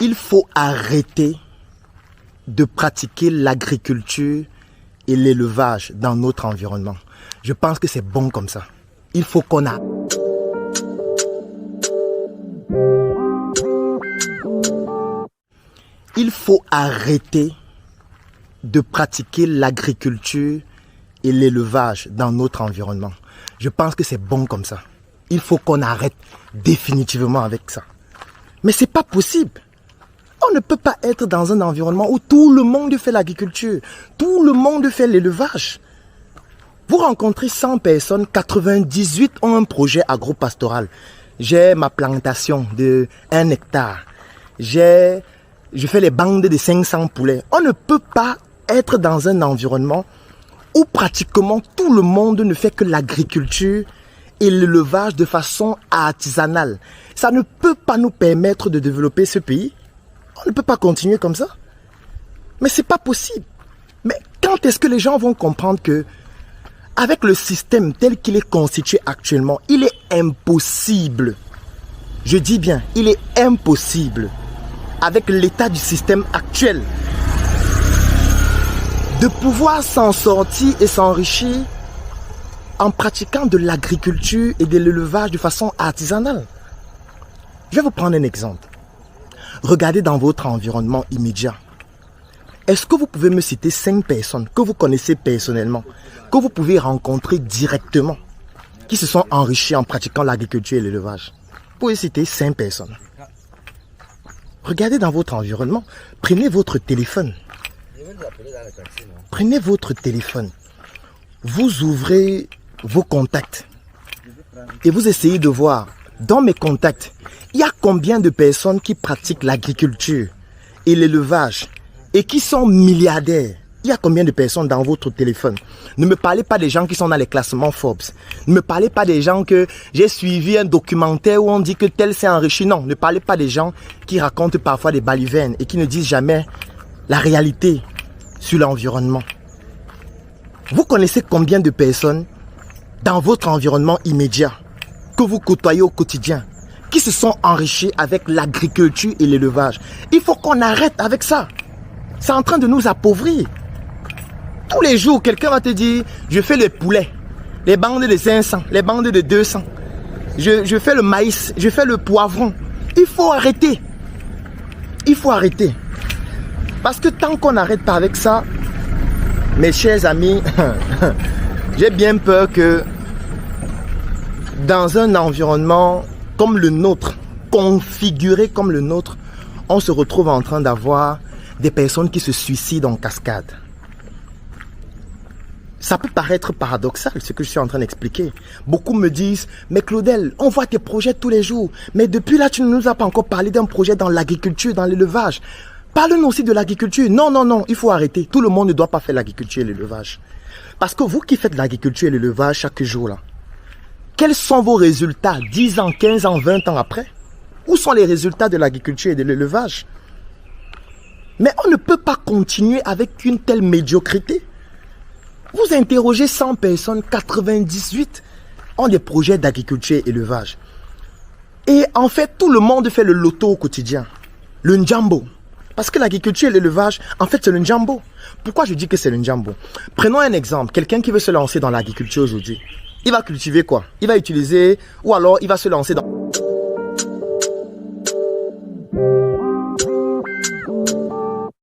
Il faut arrêter de pratiquer l'agriculture et l'élevage dans notre environnement. Je pense que c'est bon comme ça. Il faut qu'on a... Il faut arrêter de pratiquer l'agriculture et l'élevage dans notre environnement. Je pense que c'est bon comme ça. Il faut qu'on arrête définitivement avec ça. Mais c'est pas possible. On ne peut pas être dans un environnement où tout le monde fait l'agriculture, tout le monde fait l'élevage. Vous rencontrez 100 personnes, 98 ont un projet agropastoral. J'ai ma plantation de 1 hectare. Je fais les bandes de 500 poulets. On ne peut pas être dans un environnement où pratiquement tout le monde ne fait que l'agriculture et l'élevage de façon artisanale. Ça ne peut pas nous permettre de développer ce pays. On ne peut pas continuer comme ça. Mais c'est pas possible. Mais quand est-ce que les gens vont comprendre que avec le système tel qu'il est constitué actuellement, il est impossible, je dis bien, il est impossible, avec l'état du système actuel, de pouvoir s'en sortir et s'enrichir en pratiquant de l'agriculture et de l'élevage de façon artisanale. Je vais vous prendre un exemple. Regardez dans votre environnement immédiat. Est-ce que vous pouvez me citer 5 personnes que vous connaissez personnellement, que vous pouvez rencontrer directement, qui se sont enrichies en pratiquant l'agriculture et l'élevage? Vous pouvez citer 5 personnes. Regardez dans votre environnement. Prenez votre téléphone. Prenez votre téléphone. Vous ouvrez vos contacts et vous essayez de voir dans mes contacts, il y a combien de personnes qui pratiquent l'agriculture et l'élevage et qui sont milliardaires. Il y a combien de personnes dans votre téléphone? Ne me parlez pas des gens qui sont dans les classements Forbes. Ne me parlez pas des gens que j'ai suivi un documentaire où on dit que tel s'est enrichi. Non, ne parlez pas des gens qui racontent parfois des balivernes et qui ne disent jamais la réalité sur l'environnement. Vous connaissez combien de personnes dans votre environnement immédiat que vous côtoyez au quotidien qui se sont enrichis avec l'agriculture et l'élevage? Il faut qu'on arrête avec ça. C'est en train de nous appauvrir. Tous les jours, quelqu'un va te dire, je fais les poulets, les bandes de 500, les bandes de 200. Je fais le maïs, je fais le poivron. Il faut arrêter. Il faut arrêter. Parce que tant qu'on n'arrête pas avec ça, mes chers amis, j'ai bien peur que dans un environnement comme le nôtre, configuré comme le nôtre, on se retrouve en train d'avoir des personnes qui se suicident en cascade. Ça peut paraître paradoxal ce que je suis en train d'expliquer. Beaucoup me disent, mais Claudel, on voit tes projets tous les jours. Mais depuis là, tu ne nous as pas encore parlé d'un projet dans l'agriculture, dans l'élevage. Parle-nous aussi de l'agriculture. Non, non, non, il faut arrêter. Tout le monde ne doit pas faire l'agriculture et l'élevage. Parce que vous qui faites l'agriculture et l'élevage chaque jour là, quels sont vos résultats 10 ans, 15 ans, 20 ans après? Où sont les résultats de l'agriculture et de l'élevage? Mais on ne peut pas continuer avec une telle médiocrité. Vous interrogez 100 personnes, 98 ont des projets d'agriculture et élevage. Et en fait, tout le monde fait le loto au quotidien. Le njambo. Parce que l'agriculture et l'élevage, en fait, c'est le njambo. Pourquoi je dis que c'est le njambo? Prenons un exemple. Quelqu'un qui veut se lancer dans l'agriculture aujourd'hui. Il va cultiver quoi? Il va utiliser, ou alors il va se lancer dans...